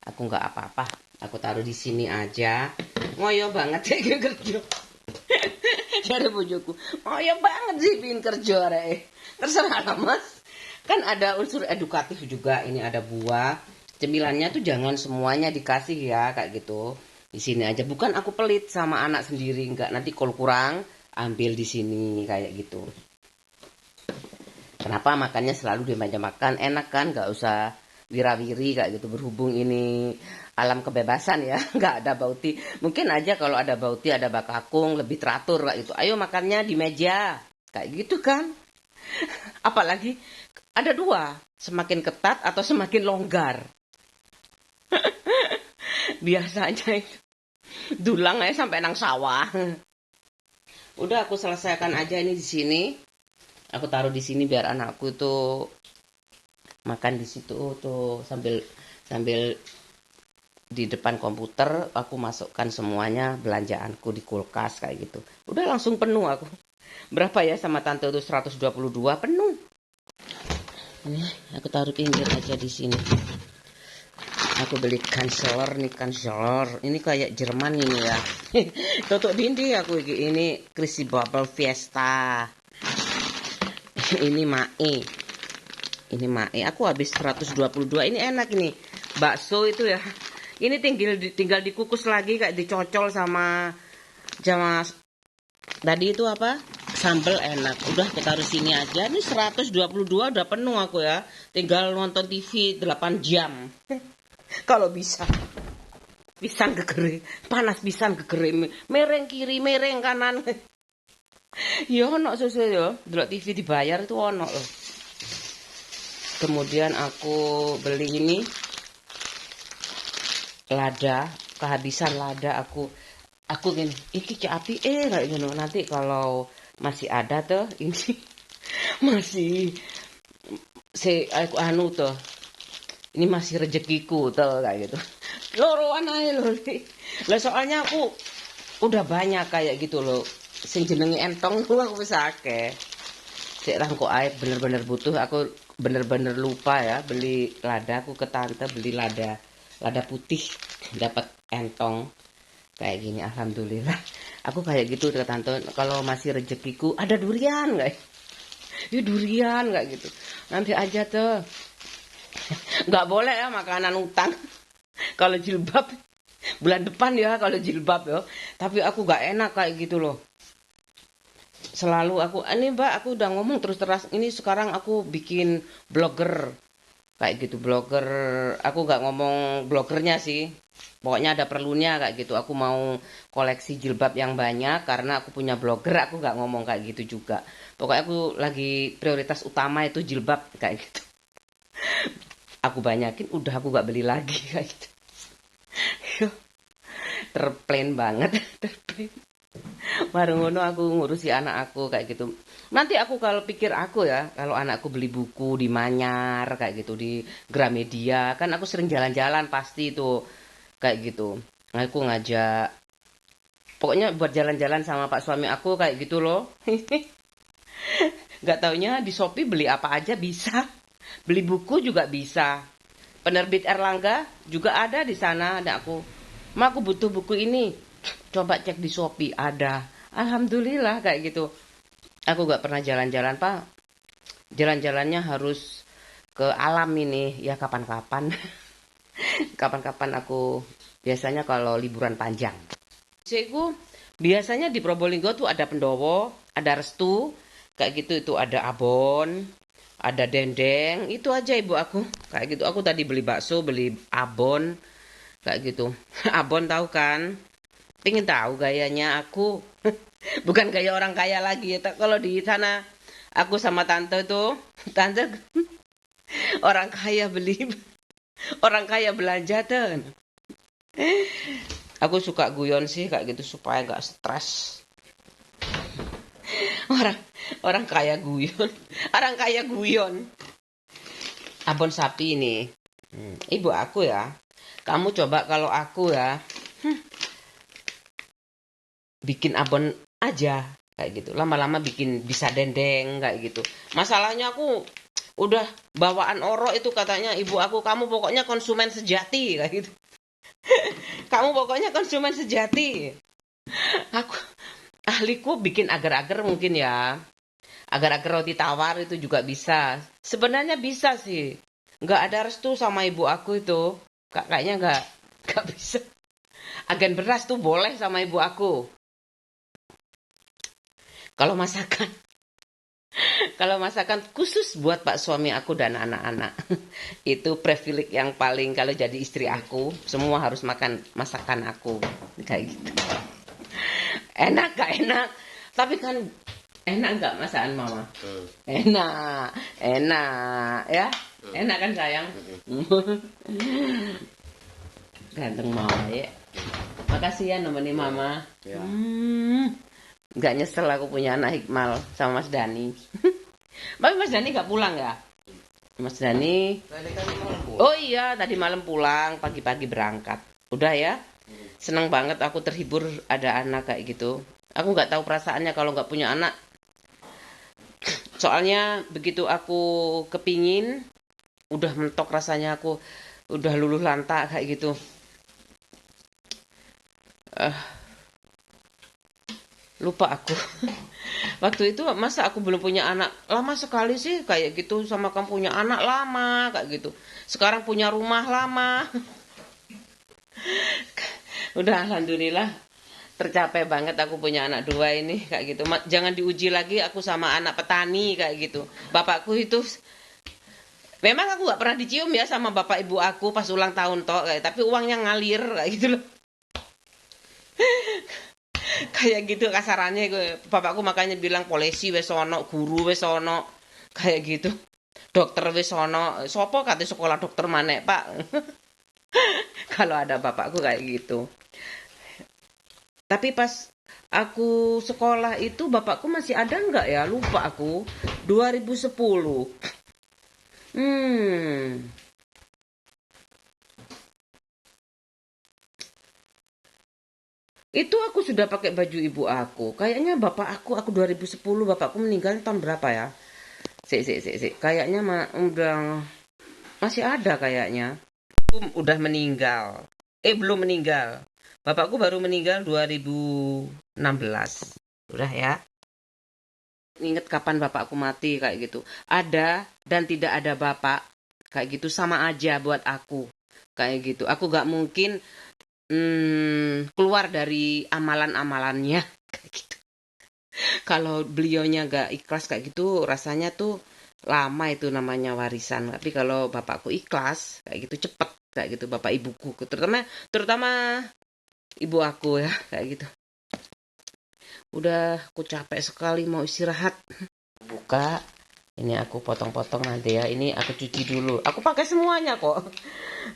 aku nggak apa-apa aku taruh di sini aja ngoyo banget ya kerja dari bojoku ngoyo banget sih pin kerja rek terserah lah mas kan ada unsur edukatif juga ini ada buah cemilannya tuh jangan semuanya dikasih ya kayak gitu di sini aja bukan aku pelit sama anak sendiri nggak nanti kalau kurang ambil di sini kayak gitu. Kenapa makannya selalu di meja makan enak kan nggak usah wirawiri kayak gitu berhubung ini alam kebebasan ya nggak ada bauti mungkin aja kalau ada bauti ada bakakung lebih teratur kayak gitu ayo makannya di meja kayak gitu kan apalagi ada dua semakin ketat atau semakin longgar biasanya itu dulang aja sampai nang sawah udah aku selesaikan aja ini di sini aku taruh di sini biar anakku tuh makan di situ tuh sambil di depan komputer aku masukkan semuanya belanjaanku di kulkas kayak gitu. Udah langsung penuh aku. Berapa ya sama tante itu 122 penuh. Ini aku taruh pinggir aja di sini. Aku beli kanseler nih kanseler. Ini kayak Jerman ini ya. Tutup dinding aku ini Crispy Bubble Fiesta. Ini Mae. Ini Mae. Aku habis 122. Ini enak ini. Bakso itu ya. Ini tinggal dikukus lagi kayak dicocol sama tadi itu apa? Sambal enak. Udah kita taruh sini aja. Ini 122 udah penuh aku ya. Tinggal nonton TV 8 jam. Kalau bisa. Pisang gegere. Panas pisang gegere. Mereng kiri, mereng kanan. Ya ono susu ya, delok TV dibayar itu ono loh. Kemudian aku beli ini lada, kehabisan lada aku gini, iki cek api kayak gini nanti kalau masih ada tuh ini masih aku anu tuh. Ini masih rezekiku tuh kayak gitu. Loroan ae lho. Lah soalnya aku udah banyak kayak gitu loh. Sing jenenge entong aku wis akeh. Sik lah kok ae bener-bener butuh aku bener-bener lupa ya beli lada aku ke tante beli lada putih dapat entong kayak gini alhamdulillah. Aku kayak gitu ke tante kalau masih rezekiku ada durian enggak? Ya durian enggak gitu. Nanti aja tuh. Enggak boleh ya makanan utang. Kalau jilbab bulan depan ya kalau jilbab ya. Tapi aku enggak enak kayak gitu loh. Selalu ini mbak aku udah ngomong terus ini sekarang aku bikin blogger kayak gitu blogger aku nggak ngomong blogernya sih pokoknya ada perlunya kayak gitu aku mau koleksi jilbab yang banyak karena aku punya blogger aku nggak ngomong kayak gitu juga pokoknya aku lagi prioritas utama itu jilbab kayak gitu aku banyakin udah aku nggak beli lagi kayak gitu terplan banget terplan baru ngono aku ngurusi anak aku kayak gitu. Nanti aku kalau pikir aku ya, kalau anakku beli buku di Manyar kayak gitu di Gramedia, kan aku sering jalan-jalan pasti itu kayak gitu. Aku ngajak pokoknya buat jalan-jalan sama pak suami aku kayak gitu loh. Gak taunya di Shopee beli apa aja bisa. Beli buku juga bisa. Penerbit Erlangga juga ada di sana ada aku. Ma aku butuh buku ini. Coba cek di Shopee ada. Alhamdulillah kayak gitu. Aku gak pernah jalan-jalan pak. Jalan-jalannya harus ke alam ini ya kapan-kapan. Kapan-kapan aku biasanya kalau liburan panjang. Cikgu biasanya di Probolinggo tuh ada Pendowo, ada Restu, kayak gitu itu ada Abon, ada Dendeng, itu aja ibu aku. Kayak gitu aku tadi beli bakso, beli Abon, kayak gitu. Abon tahu kan? Pengen tahu gayanya aku. Bukan gaya orang kaya lagi ya. Kalau di sana aku sama tante tuh, tante orang kaya beli, orang kaya belanja tuh. Aku suka guyon sih kayak gitu supaya nggak stres. Orang orang kaya guyon, orang kaya guyon. Abon sapi ini, ibu aku ya. Kamu coba kalau aku ya, bikin abon aja kayak gitu. Lama-lama bikin bisa dendeng kayak gitu. Masalahnya aku udah bawaan orok itu katanya ibu aku, kamu pokoknya konsumen sejati kayak gitu. Kamu pokoknya konsumen sejati. Aku ahliku bikin agar-agar mungkin ya. Agar-agar roti tawar itu juga bisa. Sebenarnya bisa sih. Nggak ada restu sama ibu aku itu. Kayaknya nggak bisa. Agen beras tuh boleh sama ibu aku. Kalau masakan, kalau masakan khusus buat pak suami aku dan anak-anak. Itu privilege yang paling kalau jadi istri aku, semua harus makan masakan aku. Kayak gitu. Enak gak enak? Tapi kan enak nggak masakan mama? Enak, enak ya. Enak kan sayang? Ganteng mama ya. Makasih ya nemenin mama. Ya. Nggak nyesel aku punya anak Hikmal sama Mas Dani. Tapi Mas Dani nggak pulang ya? Mas Dani. Oh iya, tadi malam pulang, pagi-pagi berangkat. Udah ya? Seneng banget aku terhibur ada anak kayak gitu. Aku nggak tahu perasaannya kalau nggak punya anak. Soalnya begitu aku kepingin, udah mentok rasanya aku udah luluh lantak kayak gitu. Lupa aku. Waktu itu masa aku belum punya anak. Lama sekali sih kayak gitu sama kamu punya anak lama kayak gitu. Sekarang punya rumah lama. Udah alhamdulillah tercapai banget aku punya anak dua ini kayak gitu. Jangan diuji lagi aku sama anak petani kayak gitu. Bapakku itu memang aku gak pernah dicium ya sama bapak ibu aku pas ulang tahun toh kayak, tapi uangnya ngalir kayak gitu loh. Kayak gitu kasarannya bapakku makanya bilang polisi wis ono, guru wis ono kayak gitu. Dokter wis ono. Sopo kate sekolah dokter maneh, Pak? Kalau ada bapakku kayak gitu. Tapi pas aku sekolah itu bapakku masih ada nggak ya? Lupa aku. 2010. Itu aku sudah pakai baju ibu aku. Kayaknya bapak aku 2010, bapakku meninggal tahun berapa ya? Sik. Kayaknya udah masih ada kayaknya. Udah meninggal. Belum meninggal. Bapakku baru meninggal 2016. Udah ya. Ingat kapan bapakku mati kayak gitu. Ada dan tidak ada bapak. Kayak gitu sama aja buat aku. Kayak gitu. Aku gak mungkin keluar dari amalan-amalannya kayak gitu. Kalau beliaunya gak ikhlas kayak gitu, rasanya tuh lama itu namanya warisan. Tapi kalau bapakku ikhlas kayak gitu cepet kayak gitu, bapak ibuku terutama ibu aku ya kayak gitu. Udah aku capek sekali mau istirahat. Buka. Ini aku potong-potong nanti ya. Ini aku cuci dulu. Aku pakai semuanya kok.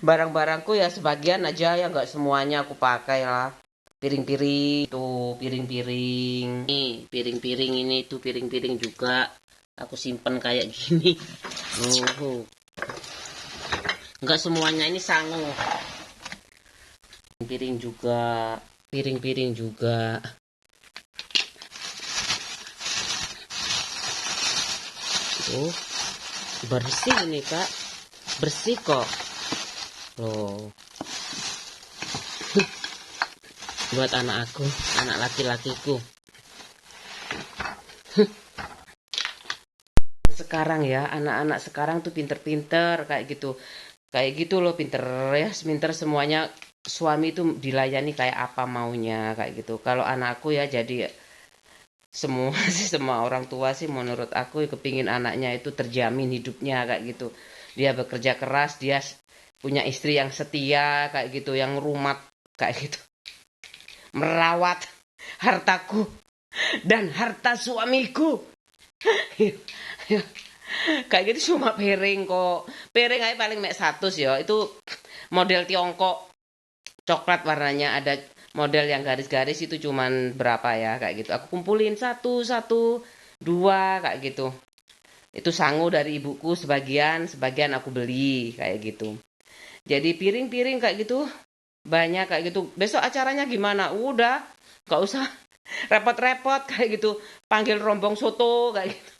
Barang-barangku ya sebagian aja ya, nggak semuanya aku pakai lah. Piring-piring tuh, piring-piring. Nih, piring-piring ini tuh piring-piring juga. Aku simpen kayak gini. Nggak semuanya ini sangu. Piring-piring juga. Tuh, bersih ini kak, bersih kok. Loh, buat anak aku, anak laki-lakiku. Sekarang ya, anak-anak sekarang tuh pinter-pinter kayak gitu loh, pinter ya, pinter semuanya. Suami tuh dilayani kayak apa maunya kayak gitu. Kalau anakku ya jadi semua orang tua sih menurut aku kepingin anaknya itu terjamin hidupnya kayak gitu. Dia bekerja keras, dia punya istri yang setia kayak gitu, yang rumat kayak gitu, merawat hartaku dan harta suamiku. Kayak gitu cuma piring kok. Piring aja paling mek 100 ya. Itu model Tiongkok, coklat warnanya, ada model yang garis-garis itu cuman berapa ya kayak gitu. Aku kumpulin satu satu dua kayak gitu. Itu sangu dari ibuku sebagian aku beli kayak gitu. Jadi piring-piring kayak gitu banyak kayak gitu. Besok acaranya gimana? Udah, nggak usah repot-repot kayak gitu. Panggil rombong soto kayak gitu.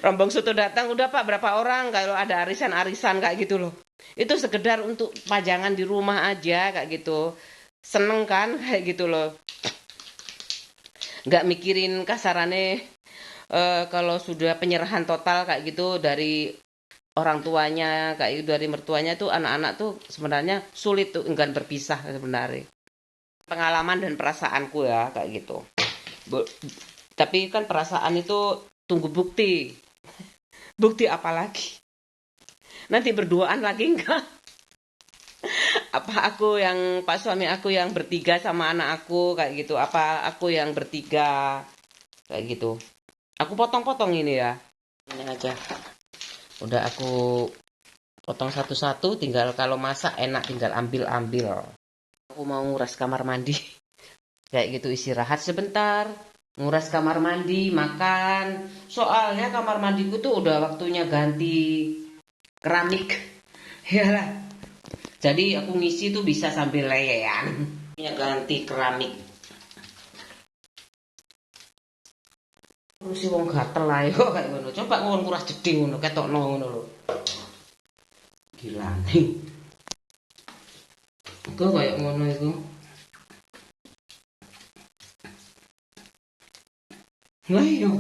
Rombong soto datang, udah Pak berapa orang kalau ada arisan-arisan kayak gitu loh. Itu sekedar untuk pajangan di rumah aja kayak gitu. Seneng kan kayak gitu loh. Nggak mikirin kasarannya kalau sudah penyerahan total kayak gitu dari orang tuanya kayak gitu, dari mertuanya tuh anak-anak tuh sebenarnya sulit tuh enggan berpisah sebenarnya. Pengalaman dan perasaanku ya kayak gitu. Tapi kan perasaan itu tunggu bukti. Bukti apa lagi? Nanti berduaan lagi enggak? Apa aku yang Pak suami aku yang bertiga sama anak aku kayak gitu? Apa aku yang bertiga kayak gitu? Aku potong-potong ini ya. Ini aja. Udah aku potong satu-satu, tinggal kalau masak enak tinggal ambil-ambil. Aku mau nguras kamar mandi. Kayak gitu istirahat sebentar. Nguras kamar mandi, makan. Soalnya kamar mandiku tuh udah waktunya ganti keramik. Yalah. Jadi aku ngisi tuh bisa sambil leyan. Ganti keramik. Terus si wong gatel ae kok kayak ngono. Coba wong kuras jeding ngono, ketokno ngono lho. Gila nih. Kok kayak ngono iku. Lah iya.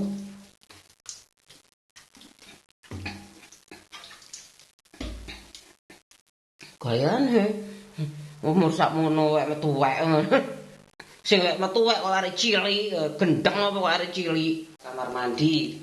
Gayan he. Umur sak ngono wek metu wek ngono. Sing wek metu wek kok arek cilik, gendeng apa kok arek cilik. Kamar mandi.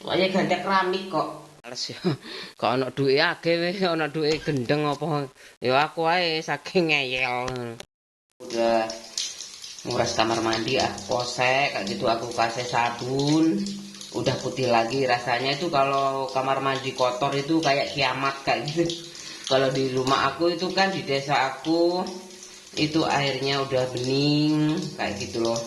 Soalnya ganti keramik kok. Males ya. Kok ana duwe akeh wis ana duwe gendeng apa. Ya aku ae saking ngeyel. Udah nguras kamar mandi aku posek kayak gitu, aku kasih sabun, udah putih lagi. Rasanya itu kalau kamar mandi kotor itu kayak kiamat kayak gitu. Kalau di rumah aku itu kan di desa aku itu airnya udah bening kayak gitu loh.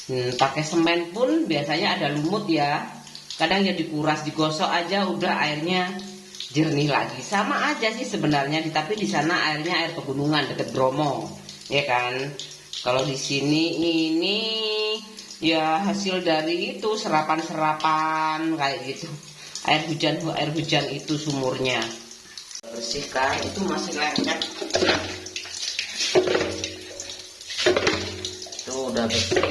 Pakai semen pun biasanya ada lumut ya. Kadang ya dikuras, digosok aja udah airnya jernih lagi. Sama aja sih sebenarnya, tapi di sana airnya air pegunungan deket Bromo, ya kan? Kalau di sini ini ya hasil dari itu serapan-serapan kayak gitu. Air hujan itu sumurnya. Bersihkan, itu masih lengket. Itu udah bersih.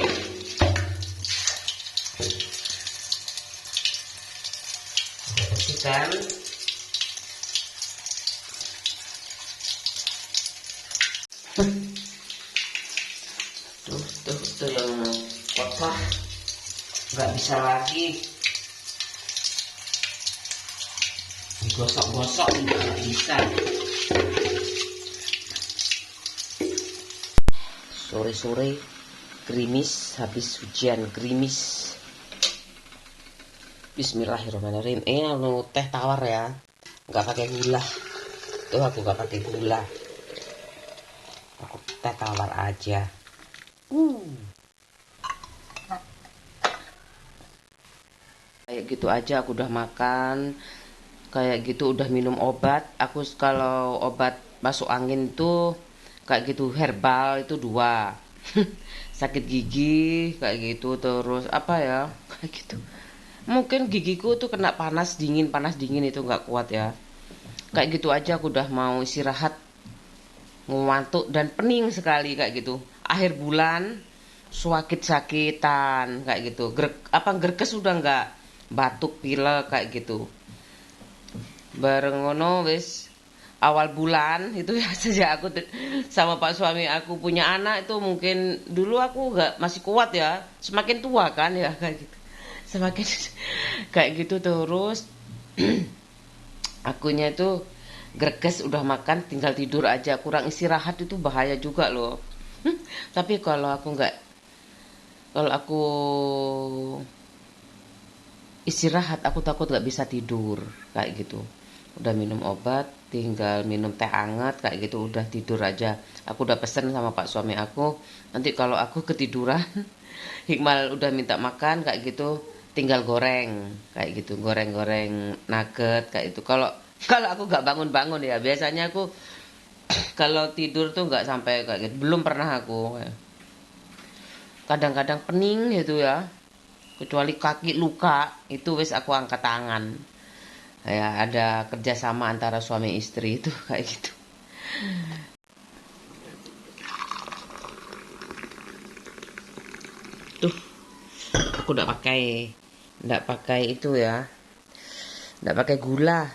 Bersihkan. Tuh yang kotor nggak bisa lagi digosok-gosok, nggak bisa. Sore-sore gerimis, habis hujan gerimis. Bismillahirrahmanirrahim. Anu teh tawar ya, nggak pakai gula. Tuh aku nggak pakai gula, aku teh tawar aja. Kayak gitu aja aku udah makan. Kayak gitu udah minum obat. Aku kalau obat masuk angin tuh kayak gitu herbal itu 2. Sakit gigi kayak gitu, terus apa ya kayak gitu. Mungkin gigiku tuh kena panas dingin itu nggak kuat ya. Kayak gitu aja aku udah mau istirahat, ngantuk dan pening sekali kayak gitu. Akhir bulan sakit-sakitan kayak gitu. Gerkes udah nggak, batuk pilek kayak gitu. Bareng ngono wis awal bulan itu ya sejak aku sama Pak suami aku punya anak itu, mungkin dulu aku nggak masih kuat ya, semakin tua kan ya kayak gitu. Semakin kayak gitu terus akunya itu gerges, udah makan tinggal tidur aja, kurang istirahat itu bahaya juga loh. Tapi kalau aku istirahat, aku takut nggak bisa tidur kayak gitu. Udah minum obat, tinggal minum teh hangat kayak gitu, udah tidur aja. Aku udah pesen sama pak suami aku, nanti kalau aku ketiduran, Hikmal udah minta makan kayak gitu, tinggal goreng kayak gitu, goreng-goreng nugget kayak itu. Kalau kalau aku nggak bangun-bangun ya, biasanya aku kalau tidur tuh nggak sampai kayak gitu. Belum pernah aku. Kadang-kadang pening gitu ya. Kecuali kaki luka, itu wis aku angkat tangan. Ya ada kerjasama antara suami istri itu kayak gitu. Tuh, aku nggak pakai itu ya, nggak pakai gula.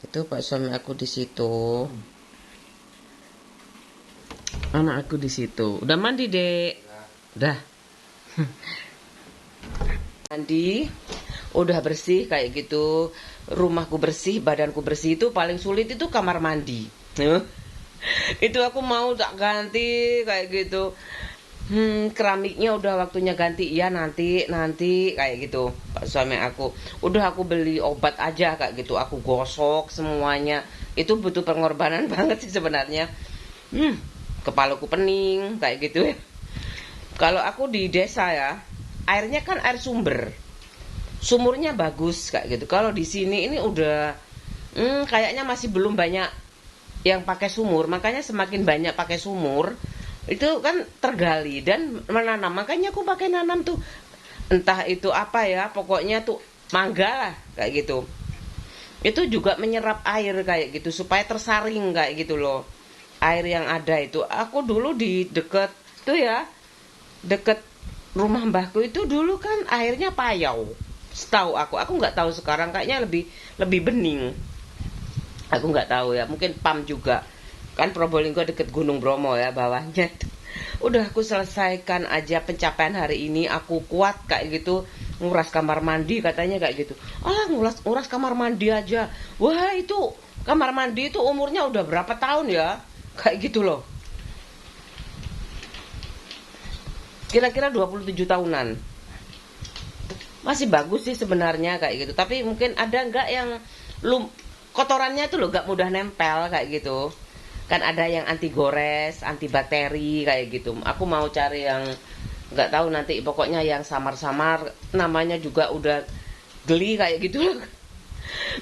Itu pak suami aku di situ, anak aku di situ. Udah mandi dek, udah mandi, udah bersih kayak gitu. Rumahku bersih, badanku bersih. Itu paling sulit itu kamar mandi. Itu aku mau tak ganti kayak gitu. Keramiknya udah waktunya ganti. Iya nanti kayak gitu pak suami aku. Udah aku beli obat aja kayak gitu, aku gosok semuanya. Itu butuh pengorbanan banget sih sebenarnya. Kepalaku pening kayak gitu ya. Kalau aku di desa ya, airnya kan air sumurnya bagus kayak gitu. Kalau di sini ini udah kayaknya masih belum banyak yang pakai sumur, makanya semakin banyak pakai sumur itu kan tergali dan menanam. Makanya aku pakai nanam tuh, entah itu apa ya, pokoknya tuh mangga lah kayak gitu. Itu juga menyerap air kayak gitu supaya tersaring kayak gitu loh. Air yang ada itu, aku dulu di deket tuh ya, deket rumah mbahku itu dulu kan airnya payau. Setahu aku nggak tahu sekarang, kayaknya lebih bening. Aku nggak tahu ya, mungkin pam juga. Kan Probolinggo deket Gunung Bromo ya bawahnya. Udah aku selesaikan aja pencapaian hari ini, aku kuat kayak gitu. Nguras kamar mandi katanya kayak gitu. Nguras kamar mandi aja. Wah, itu kamar mandi itu umurnya udah berapa tahun ya? Kayak gitu loh. Kira-kira 27 tahunan. Masih bagus sih sebenarnya kayak gitu. Tapi mungkin ada nggak yang kotorannya tuh loh nggak mudah nempel kayak gitu. Kan ada yang anti gores, anti bakteri kayak gitu. Aku mau cari yang nggak tahu nanti, pokoknya yang samar-samar, namanya juga udah geli kayak gitu.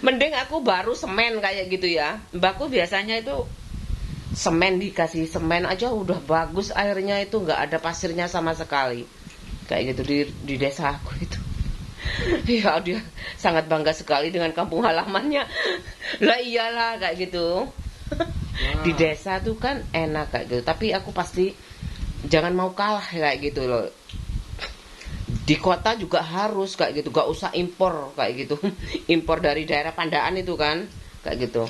Mending aku baru semen kayak gitu ya. Mbakku biasanya itu semen, dikasih semen aja udah bagus airnya, itu nggak ada pasirnya sama sekali. Kayak gitu di desa aku itu. Ya dia sangat bangga sekali dengan kampung halamannya. Lah iyalah kayak gitu. Di desa tuh kan enak kayak gitu. Tapi aku pasti jangan mau kalah kayak gitu loh. Di kota juga harus kayak gitu, gak usah impor kayak gitu. Impor dari daerah Pandaan itu kan kayak gitu.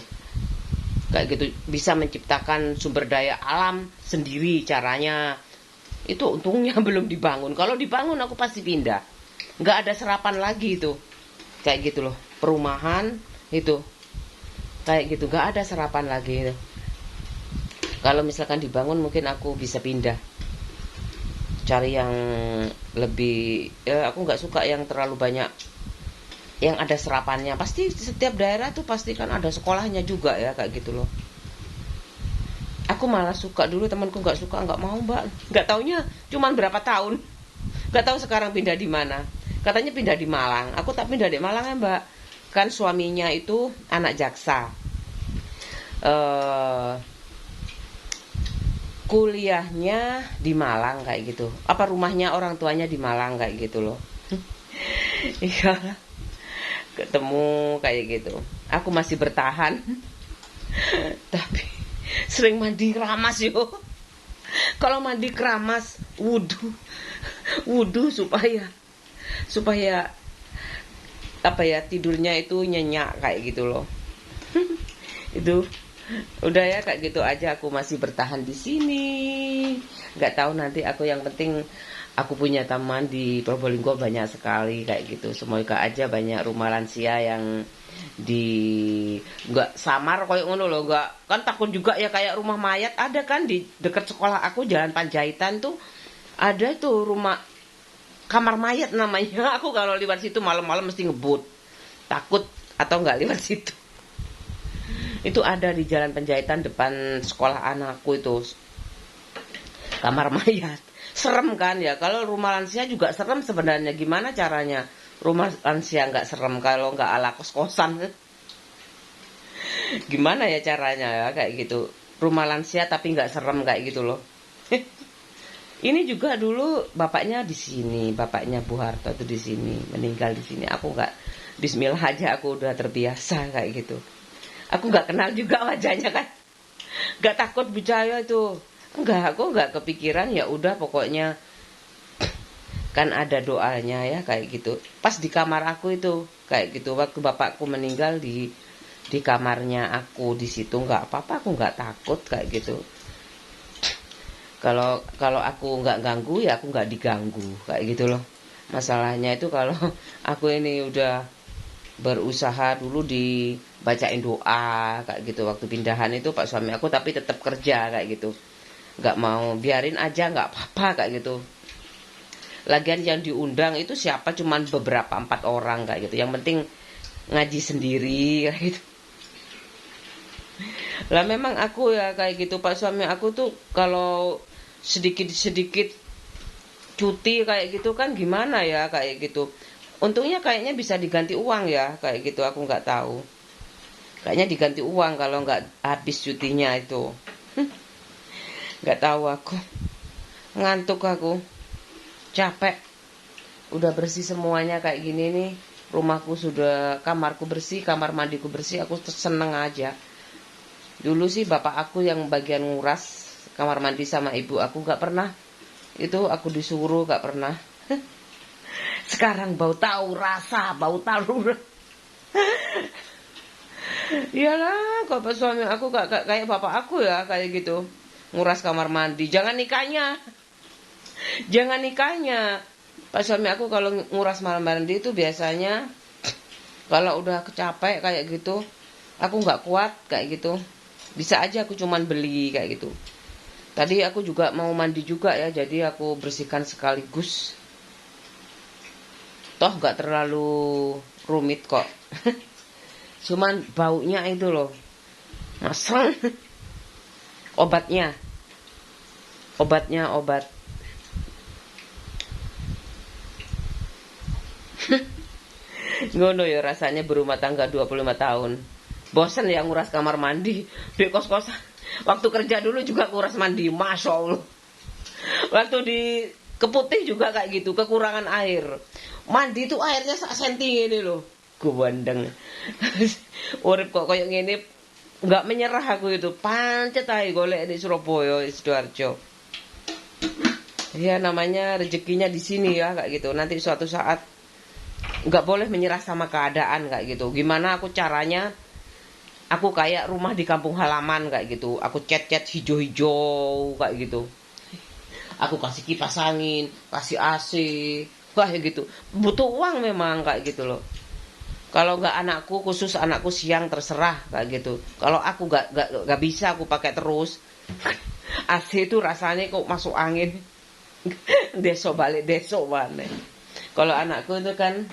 Kayak gitu bisa menciptakan sumber daya alam sendiri caranya. Itu untungnya belum dibangun. Kalau dibangun aku pasti pindah. Nggak ada serapan lagi itu. Kayak gitu loh. Perumahan itu. Kayak gitu, nggak ada serapan lagi itu. Kalau misalkan dibangun mungkin aku bisa pindah. Cari yang lebih, aku nggak suka yang terlalu banyak yang ada serapannya. Pasti setiap daerah tuh pasti kan ada sekolahnya juga ya kayak gitu loh. Aku malah suka, dulu temanku nggak suka, nggak mau mbak. Nggak taunya cuman berapa tahun. Nggak tahu sekarang pindah di mana. Katanya pindah di Malang. Aku tak pindah di Malang ya mbak. Kan suaminya itu anak jaksa. Kuliahnya di Malang kayak gitu. Apa rumahnya orang tuanya di Malang kayak gitu loh. Iya. Ketemu kayak gitu. Aku masih bertahan. Tapi sering mandi keramas yo. Kalau mandi keramas wudhu supaya apa ya, tidurnya itu nyenyak kayak gitu loh. Itu udah ya kayak gitu aja, aku masih bertahan di sini. Nggak tahu nanti aku, yang penting aku punya taman di Probolinggo banyak sekali kayak gitu. Semoga aja banyak rumah lansia yang di nggak samar koyo ngono loh, nggak kan takut juga ya kayak rumah mayat ada kan di dekat sekolah aku Jalan Panjaitan tuh ada tuh rumah kamar mayat namanya. Aku kalau lewat situ malam-malam mesti ngebut, takut atau nggak lewat situ. Itu ada di Jalan Panjaitan depan sekolah anakku itu kamar mayat. Serem kan ya, kalau rumah lansia juga serem sebenarnya. Gimana caranya rumah lansia nggak serem kalau nggak ala kos-kosan? Gimana ya caranya ya kayak gitu, rumah lansia tapi nggak serem kayak gitu loh. Ini juga dulu bapaknya di sini, bapaknya Bu Harto itu di sini, meninggal di sini. Aku nggak, Bismillah aja aku udah terbiasa kayak gitu. Aku nggak kenal juga wajahnya kan, nggak takut percaya itu. Enggak, aku nggak kepikiran, ya udah pokoknya kan ada doanya ya kayak gitu. Pas di kamar aku itu kayak gitu, waktu bapakku meninggal di kamarnya aku di situ nggak apa-apa, aku nggak takut kayak gitu. Kalau aku nggak ganggu ya aku nggak diganggu kayak gitu loh. Masalahnya itu kalau aku ini udah berusaha dulu dibacain doa kayak gitu waktu pindahan itu Pak suami aku, tapi tetap kerja kayak gitu. Nggak mau, biarin aja nggak apa-apa kayak gitu. Lagian yang diundang itu siapa, cuman beberapa 4 orang kayak gitu. Yang penting ngaji sendiri kayak gitu. Lah memang aku ya kayak gitu, Pak suami aku tuh kalau sedikit-sedikit cuti kayak gitu kan gimana ya kayak gitu. Untungnya kayaknya bisa diganti uang ya kayak gitu, aku nggak tahu. Kayaknya diganti uang kalau nggak habis cutinya itu. Nggak tahu aku. Ngantuk aku. Capek. Udah bersih semuanya kayak gini nih. Rumahku sudah, kamarku bersih, kamar mandiku bersih, aku seneng aja. Dulu sih bapak aku yang bagian nguras kamar mandi sama ibu aku, nggak pernah. Itu aku disuruh, nggak pernah. Sekarang bau tahu rasa, bau tahu. Iyalah, kalau suami aku gak kayak bapak aku ya kayak gitu. Nguras kamar mandi, jangan nikahnya. Jangan nikahnya. Pak suami aku kalau nguras kamar mandi itu biasanya kalau udah kecapek kayak gitu, aku nggak kuat kayak gitu. Bisa aja aku cuman beli kayak gitu. Tadi aku juga mau mandi juga ya, jadi aku bersihkan sekaligus. Toh nggak terlalu rumit kok. Cuman baunya itu loh. Masang. Obatnya obat. Ngono ya rasanya berumah tangga 25 tahun. Bosen ya nguras kamar mandi di kos-kosan. Waktu kerja dulu juga nguras mandi, Masya Allah. Waktu di Keputih juga kayak gitu, kekurangan air. Mandi tuh airnya sak senti ini loh. Gowandeng. Urip kok kayak gini, nggak menyerah aku itu. Pancet aja golek di Surabaya, Sidoarjo. Ya namanya rezekinya di sini ya kayak gitu. Nanti suatu saat nggak boleh menyerah sama keadaan kayak gitu. Gimana aku caranya? Aku kayak rumah di kampung halaman kayak gitu. Aku cat-cat hijau-hijau kayak gitu. Aku kasih kipas angin, kasih AC, kayak gitu. Butuh uang memang kayak gitu loh. Kalau nggak anakku, khusus anakku siang terserah kayak gitu. Kalau aku nggak bisa aku pakai terus. AC itu rasanya kok masuk angin. Desok balik desok balik. Kalau anakku itu kan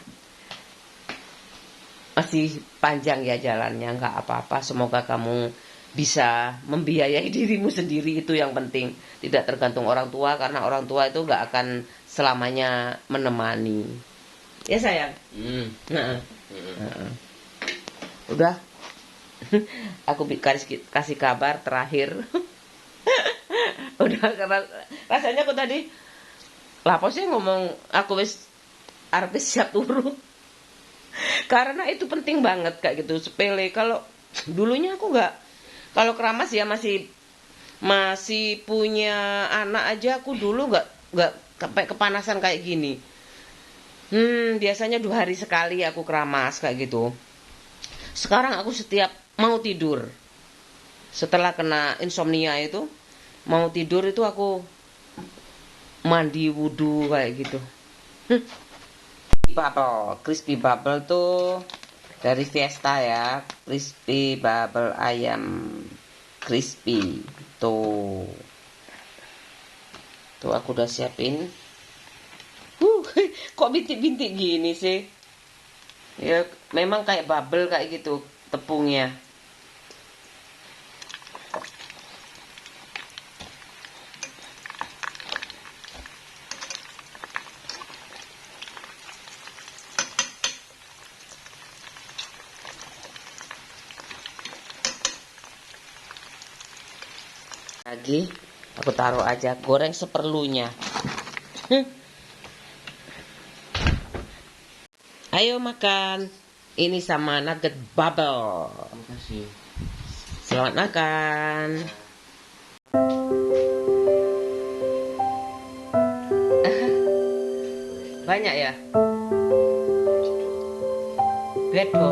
masih panjang ya jalannya, nggak apa-apa. Semoga kamu bisa membiayai dirimu sendiri, itu yang penting. Tidak tergantung orang tua, karena orang tua itu nggak akan selamanya menemani. Ya sayang. Nah. Udah. Aku kasih kabar terakhir. Udah, karena rasanya aku tadi lapo sih ngomong aku wis arep siap turu. Karena itu penting banget kayak gitu, sepele. Kalau dulunya aku nggak, kalau keramas ya masih punya anak aja, aku dulu nggak sampai kepanasan kayak gini. Biasanya 2 hari sekali aku keramas kayak gitu. Sekarang aku setiap mau tidur, setelah kena insomnia itu, mau tidur itu aku mandi wudhu kayak gitu. Crispy Bubble tuh Dari Fiesta ya, crispy bubble ayam crispy. Tuh. Tuh aku udah siapin. Kok bintik-bintik gini sih? Ya, memang kayak bubble kayak gitu tepungnya. Lagi aku taruh aja, goreng seperlunya. Ayo makan. Ini sama nugget bubble. Terima kasih. Selamat makan. Banyak ya? Bedo.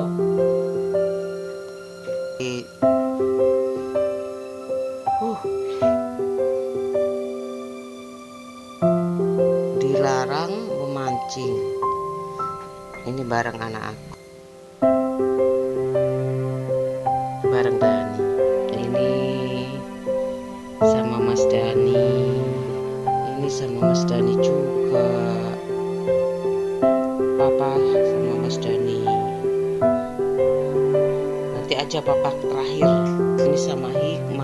Dilarang memancing. Ini barang anak aku. Bareng Dani. Ini sama Mas Dani. Ini sama Mas Dani juga. Papa sama Mas Dani. Nanti aja papa terakhir. Ini sama Hikmah.